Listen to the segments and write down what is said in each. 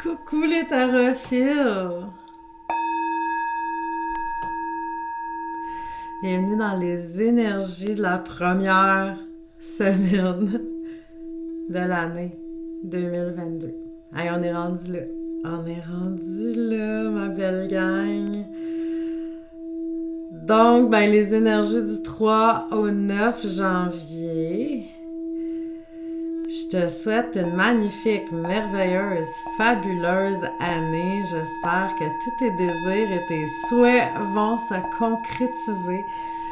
Coucou les tarophiles! Bienvenue dans les énergies de la première semaine de l'année 2022. Hey, on est rendu là. On est rendu là, ma belle gang. Donc, les énergies du 3 au 9 janvier. Je te souhaite une magnifique, merveilleuse, fabuleuse année. J'espère que tous tes désirs et tes souhaits vont se concrétiser.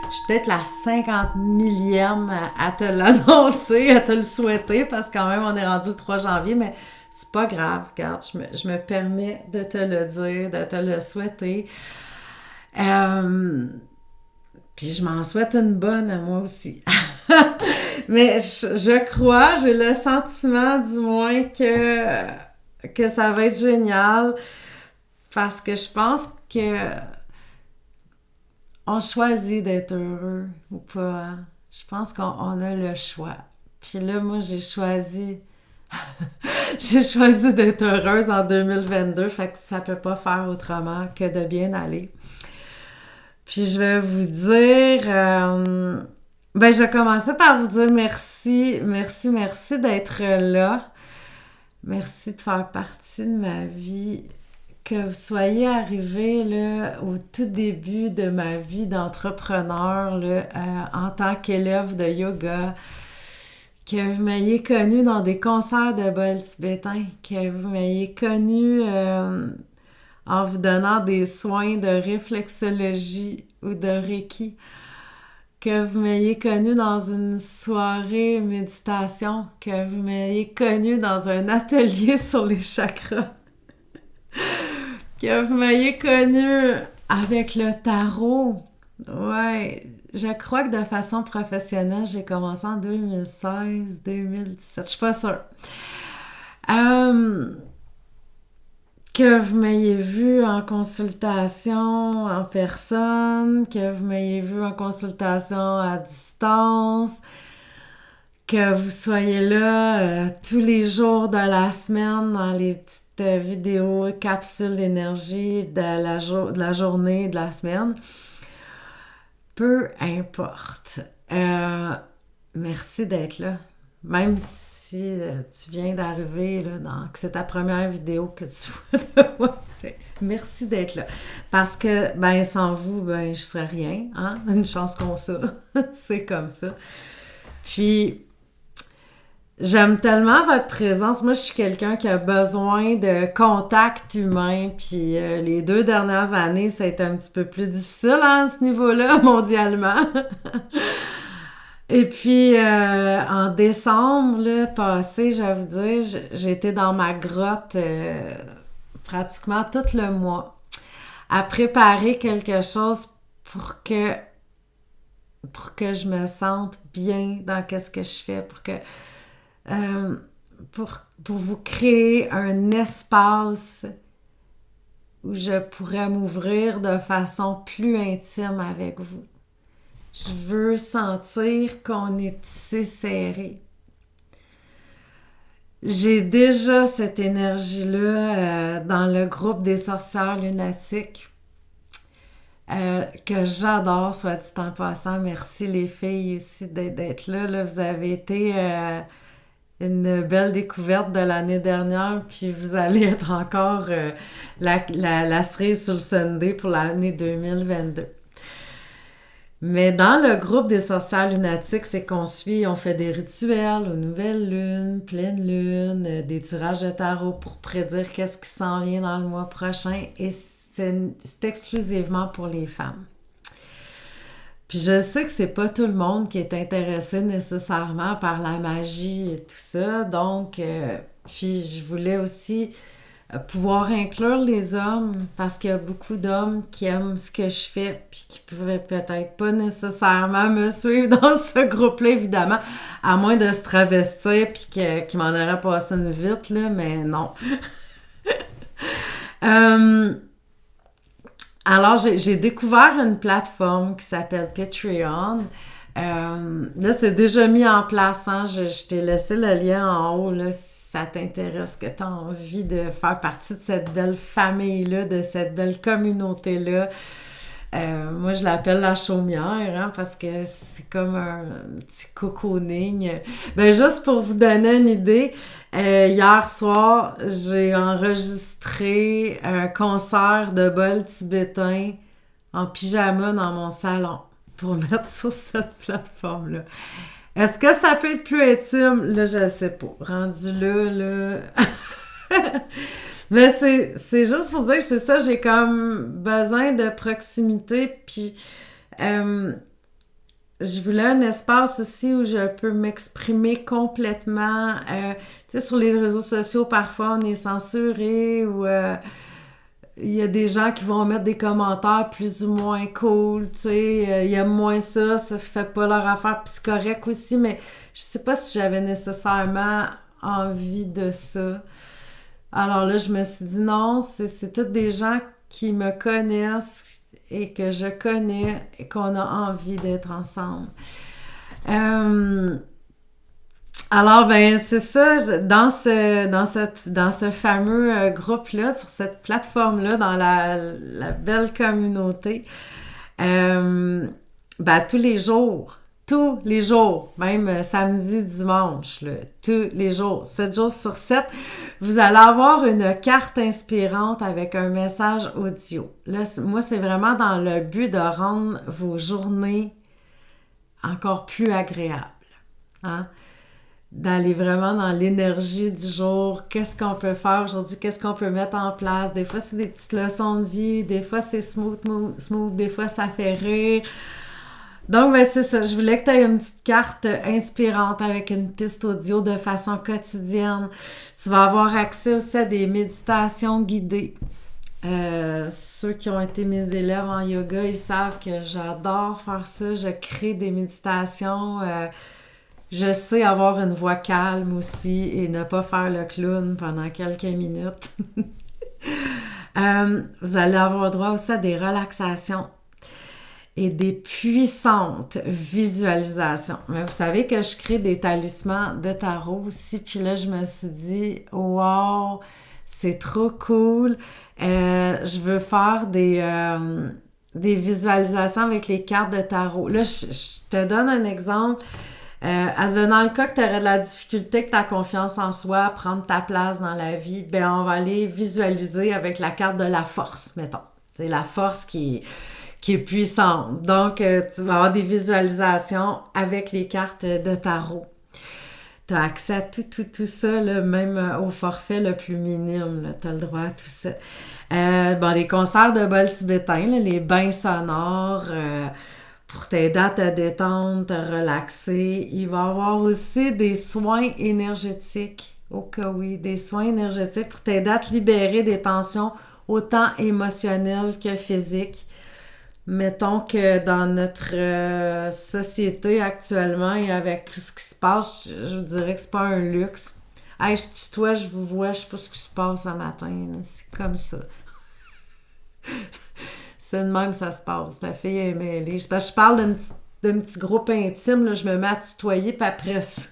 Je suis peut-être la 50 millième à te l'annoncer, à te le souhaiter, parce que quand même, on est rendu le 3 janvier, mais c'est pas grave. Regarde, je me permets de te le dire, de te le souhaiter. Puis je m'en souhaite une bonne à moi aussi. Mais je crois, j'ai le sentiment du moins que ça va être génial parce que je pense que on choisit d'être heureux ou pas. Hein? Je pense qu'on a le choix. Puis là, moi, j'ai choisi d'être heureuse en 2022, fait que ça peut pas faire autrement que de bien aller. Puis je vais vous dire... je vais commencer par vous dire merci d'être là. Merci de faire partie de ma vie. Que vous soyez arrivé là, au tout début de ma vie d'entrepreneur là, en tant qu'élève de yoga, que vous m'ayez connu dans des concerts de bol tibétain, que vous m'ayez connu en vous donnant des soins de réflexologie ou de Reiki, que vous m'ayez connu dans une soirée méditation, que vous m'ayez connu dans un atelier sur les chakras, que vous m'ayez connu avec le tarot. Ouais, je crois que de façon professionnelle, j'ai commencé en 2016, 2017, je suis pas sûre. Que vous m'ayez vu en consultation en personne, que vous m'ayez vu en consultation à distance, que vous soyez là tous les jours de la semaine dans les petites vidéos, capsules d'énergie de la journée, de la semaine. Peu importe. Merci d'être là. Même si tu viens d'arriver, là, que c'est ta première vidéo que tu vois de moi, merci d'être là. Parce que, sans vous, je serais rien, hein? Une chance qu'on ça. C'est comme ça. Puis, j'aime tellement votre présence. Moi, je suis quelqu'un qui a besoin de contact humain. Puis, les 2 dernières années, ça a été un petit peu plus difficile à ce niveau-là, mondialement. Et puis, en décembre là, passé, je vais vous dire, j'ai été dans ma grotte pratiquement tout le mois à préparer quelque chose pour que je me sente bien dans ce que je fais, pour vous créer un espace où je pourrais m'ouvrir de façon plus intime avec vous. Je veux sentir qu'on est tissé serré. J'ai déjà cette énergie-là dans le groupe des sorcières lunatiques que j'adore, soit dit en passant. Merci les filles aussi d'être là. Là. Vous avez été une belle découverte de l'année dernière, puis vous allez être encore la cerise sur le Sunday pour l'année 2022. Mais dans le groupe des sorcières lunatiques, c'est qu'on fait des rituels aux nouvelles lunes, pleines lunes, des tirages de tarot pour prédire qu'est-ce qui s'en vient dans le mois prochain, et c'est exclusivement pour les femmes. Puis je sais que c'est pas tout le monde qui est intéressé nécessairement par la magie et tout ça, donc puis je voulais aussi pouvoir inclure les hommes, parce qu'il y a beaucoup d'hommes qui aiment ce que je fais puis qui pourraient peut-être pas nécessairement me suivre dans ce groupe-là, évidemment, à moins de se travestir puis qu'ils m'en auraient passé une vite, là, mais non. Alors, j'ai découvert une plateforme qui s'appelle Patreon Là, c'est déjà mis en place, hein? Je t'ai laissé le lien en haut, là, si ça t'intéresse, que tu as envie de faire partie de cette belle famille-là, de cette belle communauté-là. Moi, je l'appelle la chaumière, hein, parce que c'est comme un petit cocooning. Ben, juste pour vous donner une idée, hier soir, j'ai enregistré un concert de bol tibétain en pyjama dans mon salon pour mettre sur cette plateforme-là. Est-ce que ça peut être plus intime? Là, je ne sais pas. Rendu là... Mais c'est juste pour dire que c'est ça, j'ai comme besoin de proximité, puis je voulais un espace aussi où je peux m'exprimer complètement. Tu sais, sur les réseaux sociaux, parfois, on est censuré ou il y a des gens qui vont mettre des commentaires plus ou moins cool, tu sais, ils aiment moins ça fait pas leur affaire, puis c'est correct aussi, mais je sais pas si j'avais nécessairement envie de ça. Alors là, je me suis dit non, c'est tous des gens qui me connaissent et que je connais et qu'on a envie d'être ensemble. Alors, ben, c'est ça, dans ce fameux groupe-là, sur cette plateforme-là, dans la belle communauté, ben, tous les jours, même samedi, dimanche, là, tous les jours, 7 jours sur 7, vous allez avoir une carte inspirante avec un message audio. Là, moi, c'est vraiment dans le but de rendre vos journées encore plus agréables, hein? D'aller vraiment dans l'énergie du jour, qu'est-ce qu'on peut faire aujourd'hui, qu'est-ce qu'on peut mettre en place. Des fois, c'est des petites leçons de vie, des fois, c'est smooth, des fois, ça fait rire. Donc, ben, c'est ça. Je voulais que tu aies une petite carte inspirante avec une piste audio de façon quotidienne. Tu vas avoir accès aussi à des méditations guidées. Ceux qui ont été mes élèves en yoga, ils savent que j'adore faire ça. Je crée des méditations. Je sais avoir une voix calme aussi et ne pas faire le clown pendant quelques minutes. Vous allez avoir droit aussi à des relaxations et des puissantes visualisations. Mais vous savez que je crée des talismans de tarot aussi, puis là, je me suis dit, wow, c'est trop cool. Je veux faire des visualisations avec les cartes de tarot. Là, je te donne un exemple. Advenant le cas que tu aurais de la difficulté, que ta confiance en soi, prendre ta place dans la vie, ben on va aller visualiser avec la carte de la force, mettons. C'est la force qui est puissante. Donc, tu vas avoir des visualisations avec les cartes de tarot. Tu as accès à tout ça, là, même au forfait le plus minime. Tu as le droit à tout ça. Les concerts de bol tibétain, là, les bains sonores, pour t'aider à te détendre, te relaxer. Il va y avoir aussi des soins énergétiques. Oh que oui, des soins énergétiques pour t'aider à te libérer des tensions autant émotionnelles que physiques. Mettons que dans notre société actuellement et avec tout ce qui se passe, je vous dirais que c'est pas un luxe. Hey, je tutoie, je vous vois, je sais pas ce qui se passe un matin. Là. C'est comme ça. C'est de même ça se passe. La fille est mêlée. Parce que je parle d'un petit groupe intime, là, je me mets à tutoyer, puis après ça,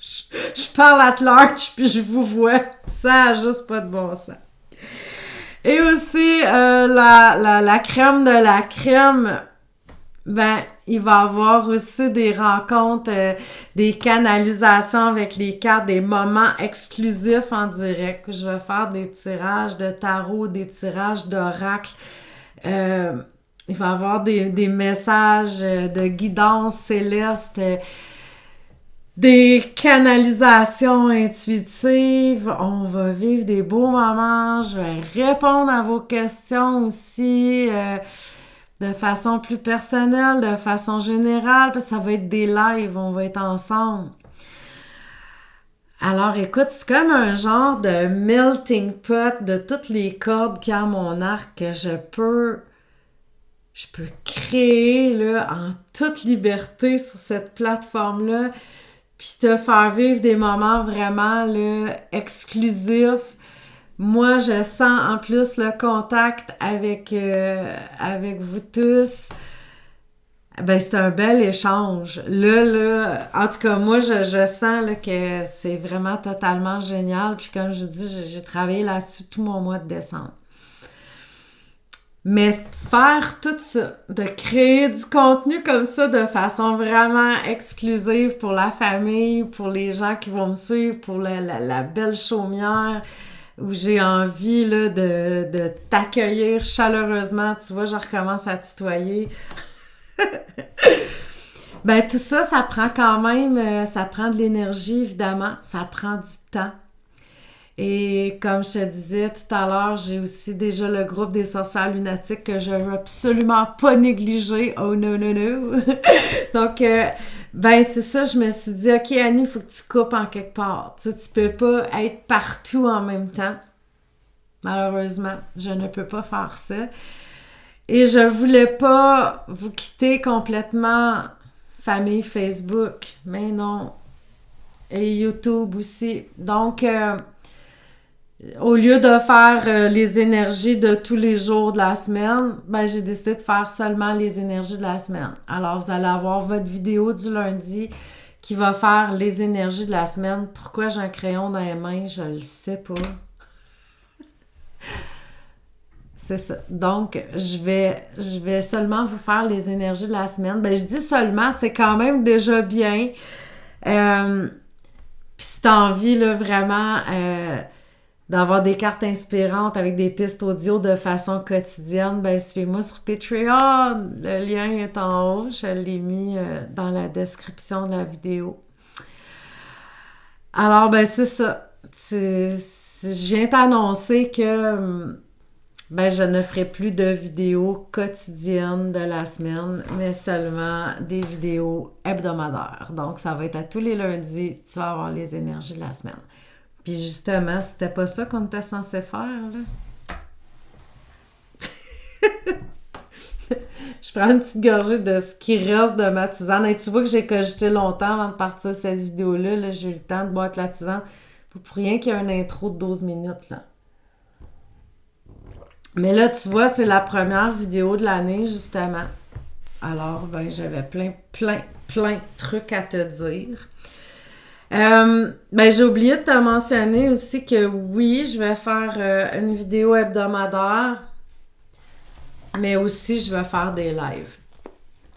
je parle at large, puis je vous vois. Ça a juste pas de bon sens. Et aussi, la crème de la crème, ben, il va y avoir aussi des rencontres, des canalisations avec les cartes, des moments exclusifs en direct. Je vais faire des tirages de tarot, des tirages d'oracle. Il va y avoir des messages de guidance céleste, des canalisations intuitives. On va vivre des beaux moments. Je vais répondre à vos questions aussi de façon plus personnelle, de façon générale, parce que ça va être des lives, on va être ensemble. Alors, écoute, c'est comme un genre de melting pot de toutes les cordes qu'il y a à mon arc que je peux créer là, en toute liberté sur cette plateforme-là, puis te faire vivre des moments vraiment là, exclusifs. Moi, je sens en plus le contact avec vous tous. Ben, c'est un bel échange. Là, en tout cas, moi, je sens là, que c'est vraiment totalement génial. Puis comme je dis, j'ai travaillé là-dessus tout mon mois de décembre. Mais faire tout ça, de créer du contenu comme ça de façon vraiment exclusive pour la famille, pour les gens qui vont me suivre, pour la belle chaumière, où j'ai envie là, de t'accueillir chaleureusement. Tu vois, je recommence à tutoyer. Ben tout ça, ça prend quand même, ça prend de l'énergie, évidemment, ça prend du temps. Et comme je te disais tout à l'heure, j'ai aussi déjà le groupe des sorcières lunatiques que je veux absolument pas négliger. Oh non, non, non! Donc, ben c'est ça, je me suis dit, OK Annie, il faut que tu coupes en quelque part. Tu sais, tu peux pas être partout en même temps. Malheureusement, je ne peux pas faire ça. Et je voulais pas vous quitter complètement, famille Facebook, mais non. Et YouTube aussi. Donc, au lieu de faire les énergies de tous les jours de la semaine, ben j'ai décidé de faire seulement les énergies de la semaine. Alors, vous allez avoir votre vidéo du lundi qui va faire les énergies de la semaine. Pourquoi j'ai un crayon dans les mains, je le sais pas. C'est ça. Donc, je vais seulement vous faire les énergies de la semaine. Ben, je dis seulement, c'est quand même déjà bien. Puis si t'as envie, là, vraiment, d'avoir des cartes inspirantes avec des pistes audio de façon quotidienne, ben, suivez-moi sur Patreon. Le lien est en haut. Je l'ai mis dans la description de la vidéo. Alors, ben, c'est ça. Je viens t'annoncer que ben, je ne ferai plus de vidéos quotidiennes de la semaine, mais seulement des vidéos hebdomadaires. Donc, ça va être à tous les lundis, tu vas avoir les énergies de la semaine. Puis justement, c'était pas ça qu'on était censé faire, là. Je prends une petite gorgée de ce qui reste de ma tisane. Et tu vois que j'ai cogité longtemps avant de partir de cette vidéo-là. Là, j'ai eu le temps de boire de la tisane. Pour rien qu'il y ait une intro de 12 minutes, là. Mais là, tu vois, c'est la première vidéo de l'année, justement. Alors, ben, j'avais plein de trucs à te dire. Ben, j'ai oublié de te mentionner aussi que oui, je vais faire une vidéo hebdomadaire, mais aussi je vais faire des lives.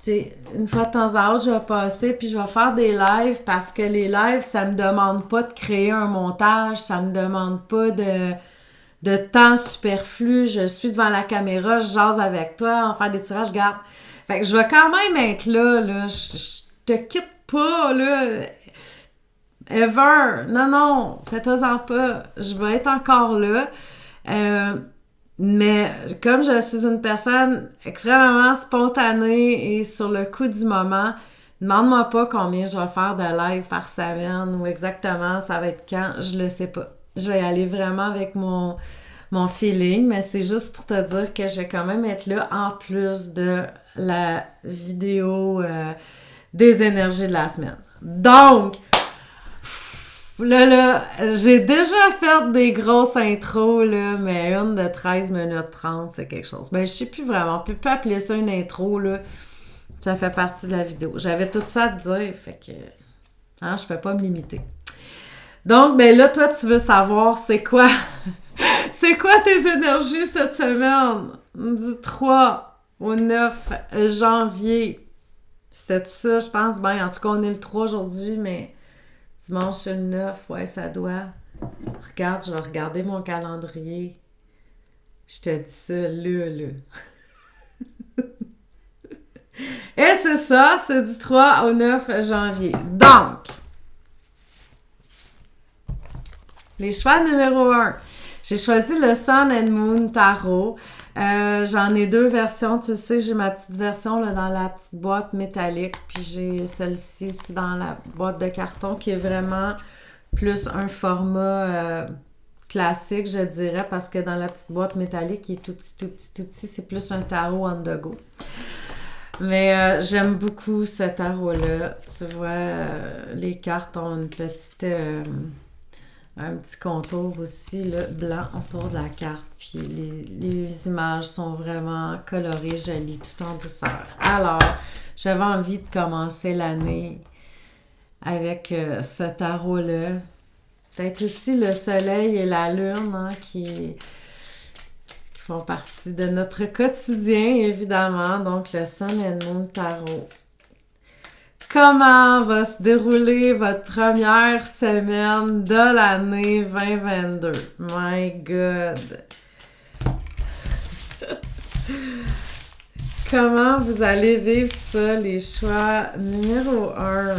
Tu sais, une fois de temps à autre, je vais passer puis je vais faire des lives parce que les lives, ça me demande pas de créer un montage, ça me demande pas de temps superflu. Je suis devant la caméra, je jase avec toi, on fait des tirages, garde. Fait que je vais quand même être là. Je te quitte pas, là. Ever. Non, faites-en pas. Je vais être encore là. Mais comme je suis une personne extrêmement spontanée et sur le coup du moment, demande-moi pas combien je vais faire de live par semaine ou exactement ça va être quand, je le sais pas. Je vais y aller vraiment avec mon feeling, mais c'est juste pour te dire que je vais quand même être là en plus de la vidéo des énergies de la semaine. Donc, là, j'ai déjà fait des grosses intros, là, mais une de 13 minutes 30, c'est quelque chose. Ben, je sais plus vraiment. On peut appeler ça une intro, là. Ça fait partie de la vidéo. J'avais tout ça à te dire, fait que... Hein, je peux pas me limiter. Donc, ben là, toi, tu veux savoir c'est quoi... c'est quoi tes énergies cette semaine? Du 3 au 9 janvier. C'était tout ça, je pense. Ben, en tout cas, on est le 3 aujourd'hui, mais... Dimanche, c'est le 9, ouais, ça doit. Regarde, je vais regarder mon calendrier. Je te dis ça, là. Et c'est ça, c'est du 3 au 9 janvier. Donc, les choix numéro 1. J'ai choisi le Sun and Moon Tarot. J'en ai deux versions, tu sais, j'ai ma petite version là, dans la petite boîte métallique, puis j'ai celle-ci aussi dans la boîte de carton qui est vraiment plus un format classique, je dirais, parce que dans la petite boîte métallique, il est tout petit, c'est plus un tarot on the go. Mais j'aime beaucoup ce tarot-là. Tu vois, les cartes ont une petite... un petit contour aussi là, blanc autour de la carte. Puis les images sont vraiment colorées, jolies, tout en douceur. Alors, j'avais envie de commencer l'année avec ce tarot-là. Peut-être aussi le soleil et la lune hein, qui font partie de notre quotidien, évidemment. Donc, le Sun and Moon Tarot. Comment va se dérouler votre première semaine de l'année 2022? My God! Comment vous allez vivre ça, les choix numéro 1?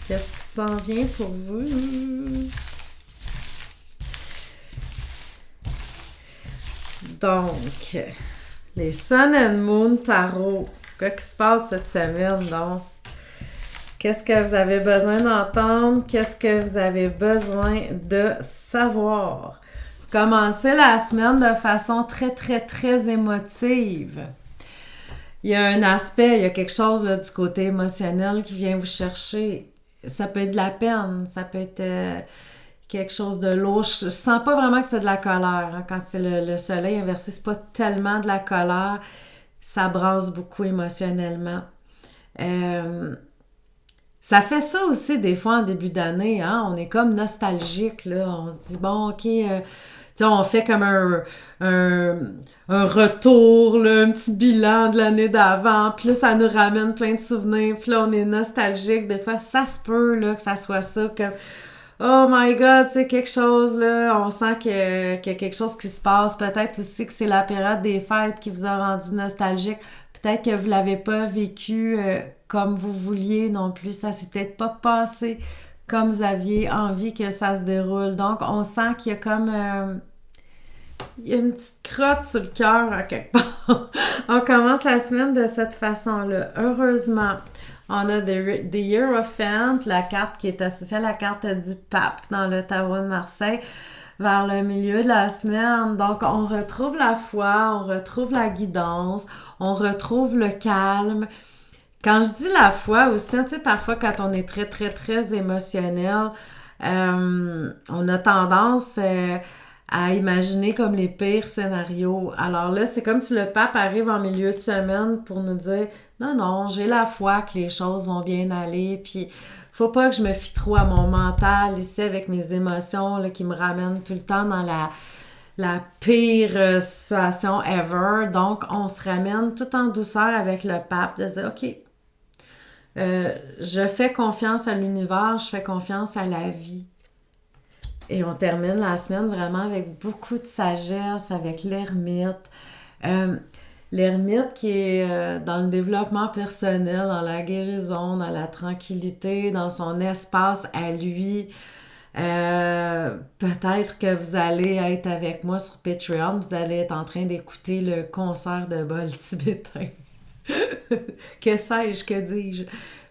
Qu'est-ce qui s'en vient pour vous? Donc, les Sun and Moon Tarot. C'est quoi qui se passe cette semaine, donc? Qu'est-ce que vous avez besoin d'entendre? Qu'est-ce que vous avez besoin de savoir? Commencez la semaine de façon très, très, très émotive. Il y a un aspect, il y a quelque chose là, du côté émotionnel qui vient vous chercher. Ça peut être de la peine, ça peut être quelque chose de lourd. Je sens pas vraiment que c'est de la colère. Hein. Quand c'est le soleil inversé, c'est pas tellement de la colère. Ça brasse beaucoup émotionnellement. Ça fait ça aussi des fois en début d'année, hein? On est comme nostalgique, là. On se dit, bon, OK, tu sais, on fait comme un retour, là, un petit bilan de l'année d'avant, puis là, ça nous ramène plein de souvenirs, puis là, on est nostalgique. Des fois, ça se peut, là, que ça soit ça, comme, oh my God, tu sais, quelque chose, là, on sent qu'il y a quelque chose qui se passe. Peut-être aussi que c'est la période des fêtes qui vous a rendu nostalgique. Peut-être que vous l'avez pas vécu comme vous vouliez non plus. Ça s'est peut-être pas passé comme vous aviez envie que ça se déroule. Donc, on sent qu'il y a comme... il y a une petite crotte sur le cœur à quelque part. On commence la semaine de cette façon-là. Heureusement, on a The Hierophant, la carte qui est associée à la carte du pape dans le tarot de Marseille, vers le milieu de la semaine. Donc, on retrouve la foi, on retrouve la guidance, on retrouve le calme. Quand je dis la foi aussi, tu sais, parfois quand on est très, très, très émotionnel, on a tendance à imaginer comme les pires scénarios. Alors là, c'est comme si le pape arrive en milieu de semaine pour nous dire « Non, non, j'ai la foi que les choses vont bien aller, puis faut pas que je me fie trop à mon mental ici avec mes émotions là, qui me ramènent tout le temps dans la pire situation ever. » Donc, on se ramène tout en douceur avec le pape de dire « OK, je fais confiance à l'univers, je fais confiance à la vie. » Et on termine la semaine vraiment avec beaucoup de sagesse, avec l'ermite. L'ermite qui est dans le développement personnel, dans la guérison, dans la tranquillité, dans son espace à lui. Peut-être que vous allez être avec moi sur Patreon, vous allez être en train d'écouter le concert de bol tibétain. Que sais-je, que dis-je?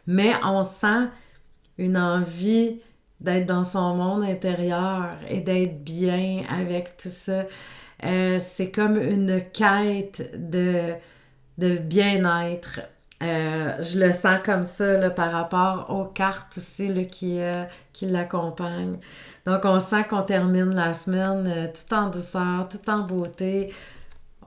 Mais on sent une envie d'être dans son monde intérieur et d'être bien avec tout ça. C'est comme une quête de bien-être. Je le sens comme ça là, par rapport aux cartes aussi là, qui l'accompagnent. Donc, on sent qu'on termine la semaine tout en douceur, tout en beauté.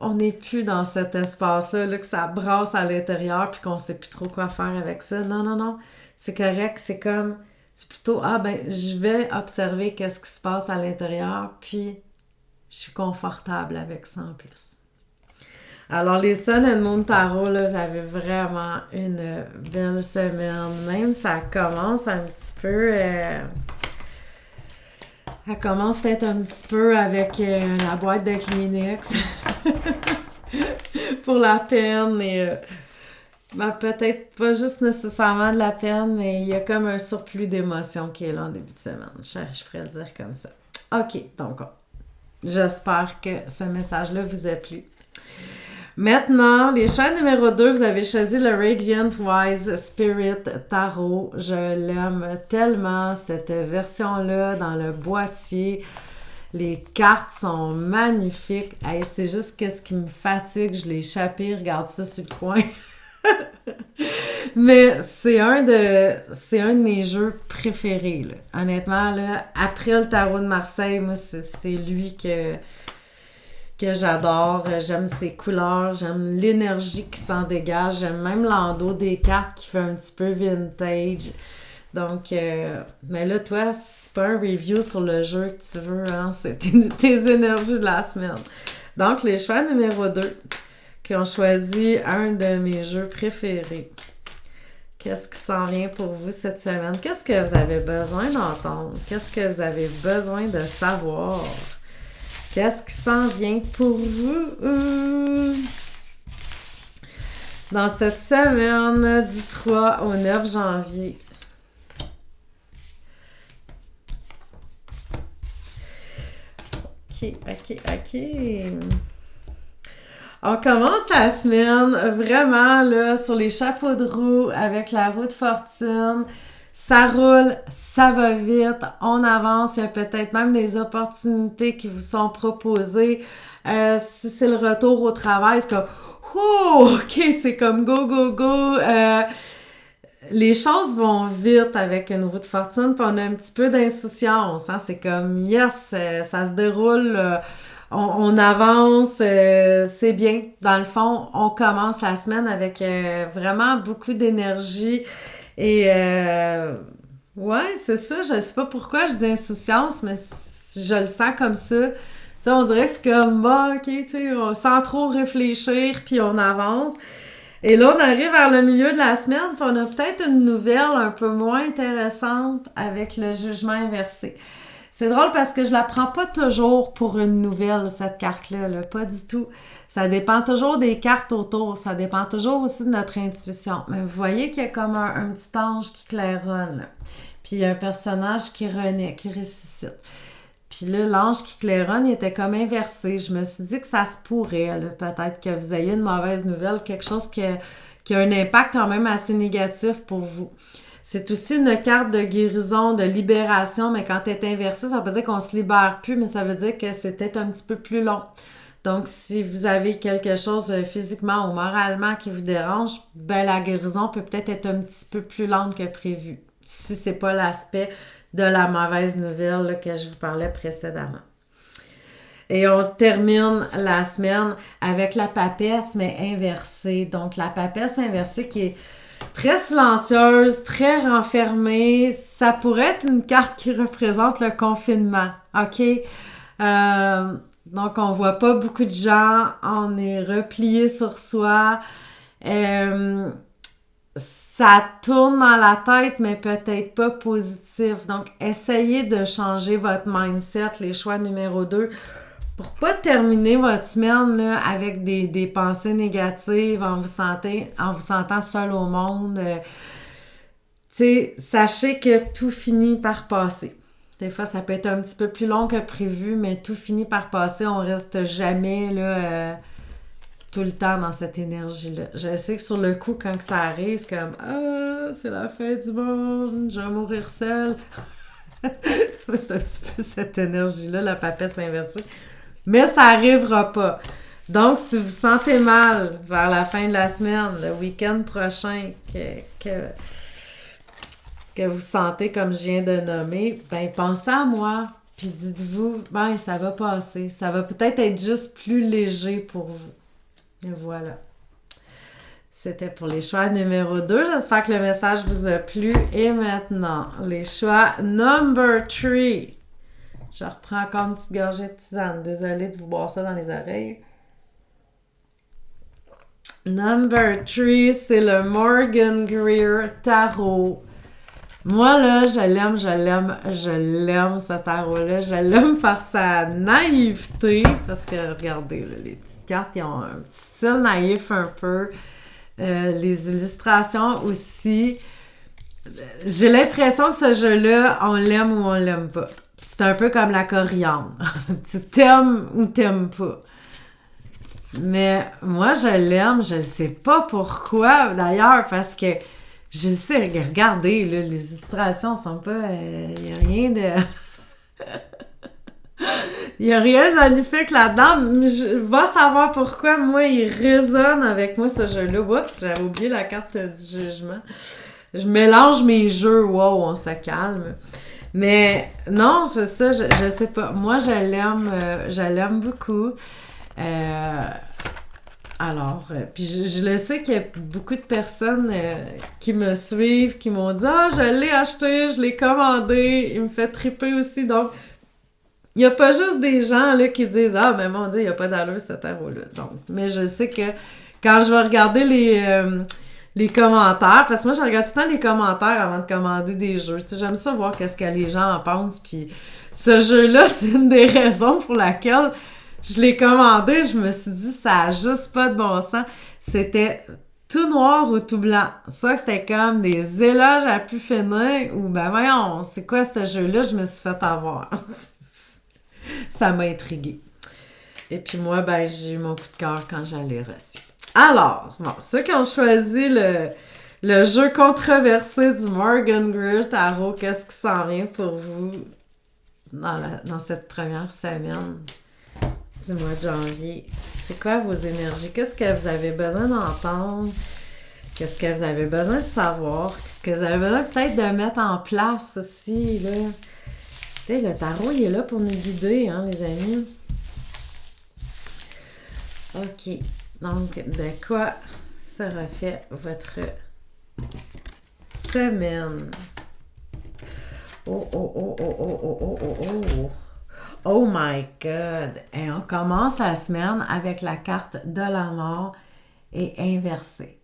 On n'est plus dans cet espace-là, là, que ça brasse à l'intérieur puis qu'on sait plus trop quoi faire avec ça. Non, non, non. C'est correct. C'est comme... C'est plutôt, je vais observer qu'est-ce qui se passe à l'intérieur puis je suis confortable avec ça en plus. Alors, les Sun and Moon Tarot, là, vous avez vraiment une belle semaine. Même, ça commence un petit peu... Elle commence peut-être un petit peu avec la boîte de Kleenex pour la peine et peut-être pas juste nécessairement de la peine, mais il y a comme un surplus d'émotions qui est là en début de semaine. Je pourrais le dire comme ça. OK, donc j'espère que ce message-là vous a plu. Maintenant, les choix numéro 2, vous avez choisi le Radiant Wise Spirit Tarot. Je l'aime tellement, cette version-là, dans le boîtier. Les cartes sont magnifiques. Hey, c'est juste qu'est-ce qui me fatigue. Je l'ai échappé, regarde ça sur le coin. Mais c'est un de mes jeux préférés, là. Honnêtement, là, après le tarot de Marseille, moi, c'est lui que j'adore. J'aime ses couleurs, j'aime l'énergie qui s'en dégage, j'aime même l'endos des cartes qui fait un petit peu vintage. Donc, mais là, toi, c'est pas un review sur le jeu que tu veux, hein, c'est tes énergies de la semaine. Donc, les choix numéro 2 qui ont choisi un de mes jeux préférés. Qu'est-ce qui s'en vient pour vous cette semaine? Qu'est-ce que vous avez besoin d'entendre? Qu'est-ce que vous avez besoin de savoir? Qu'est-ce qui s'en vient pour vous? Dans cette semaine du 3 au 9 janvier. OK. On commence la semaine vraiment là sur les chapeaux de roue avec la roue de fortune. Ça roule, ça va vite, on avance, il y a peut-être même des opportunités qui vous sont proposées. Si c'est le retour au travail, c'est comme OK, c'est comme go. Les choses vont vite avec une roue de fortune, puis on a un petit peu d'insouciance. Hein? C'est comme yes, ça se déroule. On avance, c'est bien. Dans le fond, on commence la semaine avec vraiment beaucoup d'énergie. Et ouais, c'est ça. Je sais pas pourquoi je dis insouciance, mais je le sens comme ça. Tu sais, on dirait que c'est comme, bah, OK, tu sais, sans trop réfléchir, puis on avance. Et là, on arrive vers le milieu de la semaine, puis on a peut-être une nouvelle un peu moins intéressante avec le jugement inversé. C'est drôle parce que je la prends pas toujours pour une nouvelle, cette carte-là, là, pas du tout. Ça dépend toujours des cartes autour, ça dépend toujours aussi de notre intuition. Mais vous voyez qu'il y a comme un petit ange qui claironne, là. Puis il y a un personnage qui renaît, qui ressuscite. Puis là, l'ange qui claironne, il était comme inversé. Je me suis dit que ça se pourrait, là, peut-être que vous ayez une mauvaise nouvelle, quelque chose qui a un impact quand même assez négatif pour vous. C'est aussi une carte de guérison, de libération, mais quand elle est inversée, ça veut pas dire qu'on se libère plus, mais ça veut dire que c'est peut-être un petit peu plus long. Donc, si vous avez quelque chose physiquement ou moralement qui vous dérange, ben la guérison peut peut-être être un petit peu plus lente que prévu, si c'est pas l'aspect de la mauvaise nouvelle là, que je vous parlais précédemment. Et on termine la semaine avec la papesse, mais inversée. Donc, la papesse inversée qui est très silencieuse, très renfermée. Ça pourrait être une carte qui représente le confinement, OK? Donc, on voit pas beaucoup de gens, on est replié sur soi. Ça tourne dans la tête, mais peut-être pas positif. Donc, essayez de changer votre mindset, les choix numéro 2, pour pas terminer votre semaine là, avec des pensées négatives, en vous sentant seul au monde. Tu sais, sachez que tout finit par passer. Des fois, ça peut être un petit peu plus long que prévu, mais tout finit par passer. On reste jamais là, tout le temps dans cette énergie-là. Je sais que sur le coup, quand ça arrive, c'est comme « Ah, c'est la fin du monde, je vais mourir seule. » C'est un petit peu cette énergie-là, la papesse inversée. Mais ça n'arrivera pas. Donc, si vous vous sentez mal vers la fin de la semaine, le week-end prochain, que vous sentez comme je viens de nommer, ben pensez à moi, puis dites-vous, ben ça va passer. Ça va peut-être être juste plus léger pour vous. Et voilà. C'était pour les choix numéro 2. J'espère que le message vous a plu. Et maintenant, les choix number 3. Je reprends encore une petite gorgée de tisane. Désolée de vous boire ça dans les oreilles. Number 3, c'est le Morgan Greer Tarot. Moi, là, je l'aime, ce tarot-là. Je l'aime par sa naïveté. Parce que, regardez, là, les petites cartes, ils ont un petit style naïf un peu. Les illustrations aussi. J'ai l'impression que ce jeu-là, on l'aime ou on l'aime pas. C'est un peu comme la coriandre. Tu t'aimes ou t'aimes pas. Mais moi, je l'aime. Je ne sais pas pourquoi, d'ailleurs, parce que je sais, regardez, là, les illustrations sont pas... Il n'y a rien de... Il n'y a rien de magnifique là-dedans. Mais je vais savoir pourquoi, moi, il résonne avec moi, ce jeu-là. Oups, j'avais oublié la carte du jugement. Je mélange mes jeux. Wow, on se calme. Mais non, c'est ça, je sais pas. Moi, je l'aime beaucoup. Euh, puis je le sais qu'il y a beaucoup de personnes qui me suivent, qui m'ont dit «Ah, je l'ai acheté, je l'ai commandé, il me fait triper aussi». Donc, il n'y a pas juste des gens là, qui disent «Ah, mais mon Dieu, il n'y a pas d'allure cet tarot-là». Donc, mais je sais que quand je vais regarder les commentaires, parce que moi, je regarde tout le temps les commentaires avant de commander des jeux. Tu sais, j'aime ça voir qu'est-ce que les gens en pensent. Puis ce jeu-là, c'est une des raisons pour laquelle je l'ai commandé. Je me suis dit, ça a juste pas de bon sens. C'était tout noir ou tout blanc. Soit que c'était comme des éloges à pu finir, ou ben voyons, c'est quoi ce jeu-là? Je me suis fait avoir. Ça m'a intriguée. Et puis moi, ben, j'ai eu mon coup de cœur quand je l'ai reçu. Alors, bon, ceux qui ont choisi le jeu controversé du Morgan Greer Tarot, qu'est-ce qui s'en vient pour vous dans cette première semaine du mois de janvier? C'est quoi vos énergies? Qu'est-ce que vous avez besoin d'entendre? Qu'est-ce que vous avez besoin de savoir? Qu'est-ce que vous avez besoin peut-être de mettre en place aussi, là? Tu sais, le tarot, il est là pour nous guider, hein, les amis? OK. Donc, de quoi sera fait votre semaine? Oh, oh, oh, oh, oh, oh, oh, oh, oh. Oh my God! Et on commence la semaine avec la carte de la mort et inversée.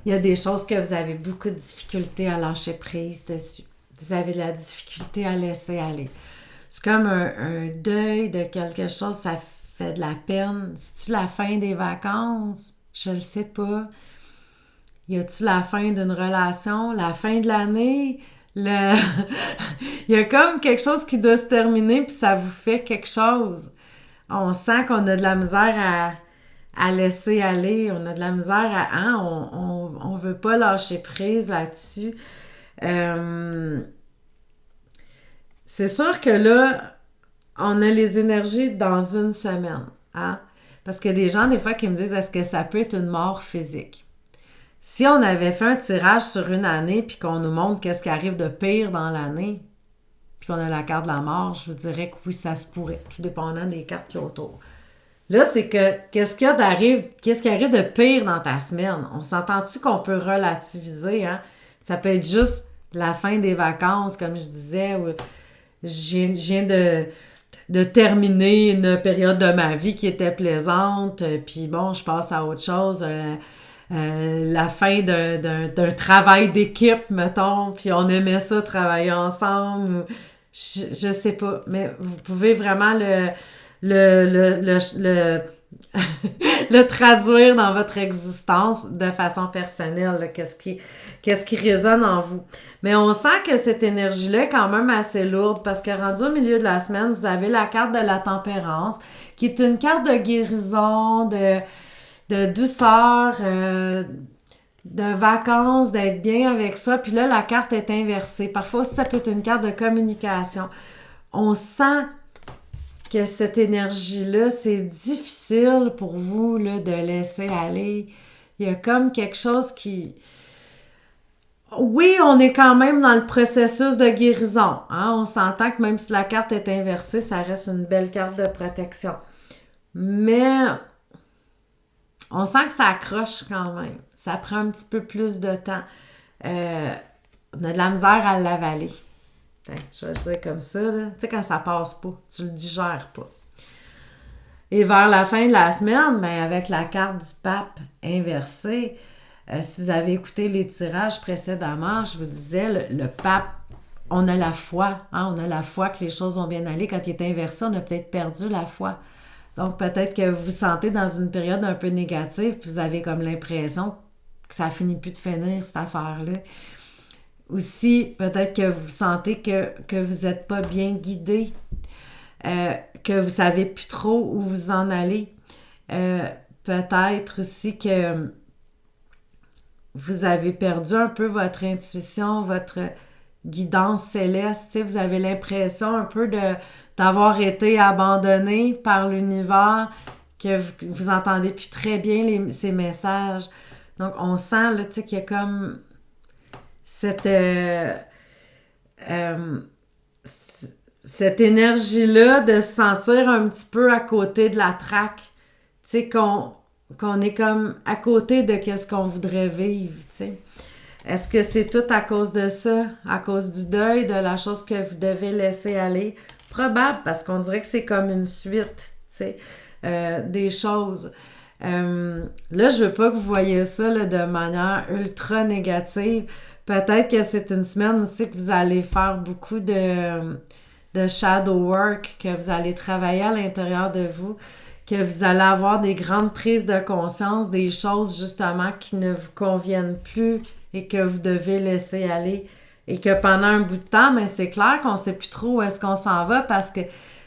Il y a des choses que vous avez beaucoup de difficultés à lâcher prise dessus. Vous avez de la difficulté à laisser aller. C'est comme un deuil de quelque chose, ça fait de la peine. C'est-tu la fin des vacances? Je le sais pas. Y a-tu la fin d'une relation? La fin de l'année? Il y a comme quelque chose qui doit se terminer puis ça vous fait quelque chose. On sent qu'on a de la misère à laisser aller. On a de la misère à... Hein? On veut pas lâcher prise là-dessus. C'est sûr que là, on a les énergies dans une semaine. Hein? Parce qu'il y a des gens, des fois, qui me disent, est-ce que ça peut être une mort physique? Si on avait fait un tirage sur une année puis qu'on nous montre qu'est-ce qui arrive de pire dans l'année, puis qu'on a la carte de la mort, je vous dirais que oui, ça se pourrait, tout dépendant des cartes qu'il y a autour. Là, c'est que qu'est-ce qui arrive de pire dans ta semaine? On s'entend-tu qu'on peut relativiser, hein? Ça peut être juste la fin des vacances, comme je disais, ou je viens de terminer une période de ma vie qui était plaisante, puis bon, je passe à autre chose. La fin d'un travail d'équipe, mettons, puis on aimait ça, travailler ensemble. Je sais pas, mais vous pouvez vraiment le le traduire dans votre existence de façon personnelle, là, qu'est-ce qui résonne en vous. Mais on sent que cette énergie-là est quand même assez lourde parce que rendu au milieu de la semaine, vous avez la carte de la tempérance, qui est une carte de guérison, de douceur, de vacances, d'être bien avec ça. Puis là, la carte est inversée. Parfois, ça peut être une carte de communication. On sent que cette énergie-là, c'est difficile pour vous là, de laisser aller. Il y a comme quelque chose qui... Oui, on est quand même dans le processus de guérison. Hein? On s'entend que même si la carte est inversée, ça reste une belle carte de protection. Mais on sent que ça accroche quand même. Ça prend un petit peu plus de temps. On a de la misère à l'avaler. Je vais le dire comme ça, là. Tu sais, quand ça passe pas, tu le digères pas. Et vers la fin de la semaine, ben, avec la carte du pape inversée, si vous avez écouté les tirages précédemment, je vous disais, le pape, on a la foi, hein, on a la foi que les choses vont bien aller. Quand il est inversé, on a peut-être perdu la foi. Donc, peut-être que vous vous sentez dans une période un peu négative, puis vous avez comme l'impression que ça finit plus de finir, cette affaire-là. Aussi, peut-être que vous sentez que vous n'êtes pas bien guidé, que vous ne savez plus trop où vous en allez. Peut-être aussi que vous avez perdu un peu votre intuition, votre guidance céleste, tu sais, vous avez l'impression un peu d'avoir été abandonné par l'univers, que vous entendez plus très bien ces messages. Donc, on sent, là, tu sais, qu'il y a comme cette... cette énergie-là de se sentir un petit peu à côté de la traque. Tu sais, qu'on est comme à côté de ce qu'on voudrait vivre, tu sais. Est-ce que c'est tout à cause de ça? À cause du deuil, de la chose que vous devez laisser aller? Probable, parce qu'on dirait que c'est comme une suite, tu sais, des choses. Là, je veux pas que vous voyez ça là, de manière ultra négative. Peut-être que c'est une semaine aussi que vous allez faire beaucoup de shadow work, que vous allez travailler à l'intérieur de vous, que vous allez avoir des grandes prises de conscience, des choses justement qui ne vous conviennent plus et que vous devez laisser aller. Et que pendant un bout de temps, mais c'est clair qu'on ne sait plus trop où est-ce qu'on s'en va parce que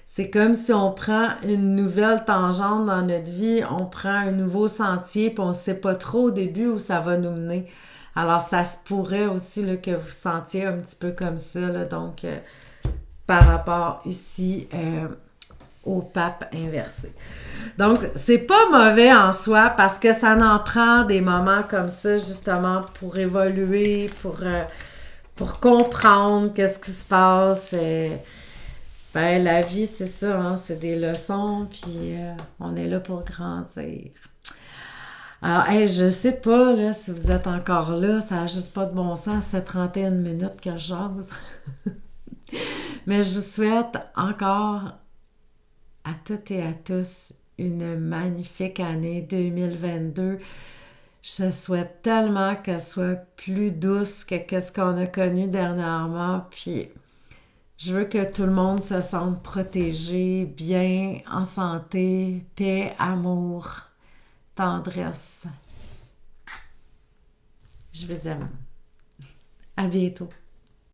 c'est comme si on prend une nouvelle tangente dans notre vie, on prend un nouveau sentier, puis on ne sait pas trop au début où ça va nous mener. Alors, ça se pourrait aussi là, que vous sentiez un petit peu comme ça, là, donc par rapport ici au pape inversé. Donc, c'est pas mauvais en soi parce que ça en prend des moments comme ça, justement, pour évoluer, pour comprendre qu'est-ce qui se passe. Ben, la vie, c'est ça, hein, c'est des leçons, puis on est là pour grandir. Alors, hey, je sais pas là, si vous êtes encore là, ça n'a juste pas de bon sens, ça fait 31 minutes que je jase. Mais je vous souhaite encore à toutes et à tous une magnifique année 2022. Je souhaite tellement qu'elle soit plus douce que ce qu'on a connu dernièrement, puis je veux que tout le monde se sente protégé, bien, en santé, paix, amour, tendresse. Je vous aime. À bientôt.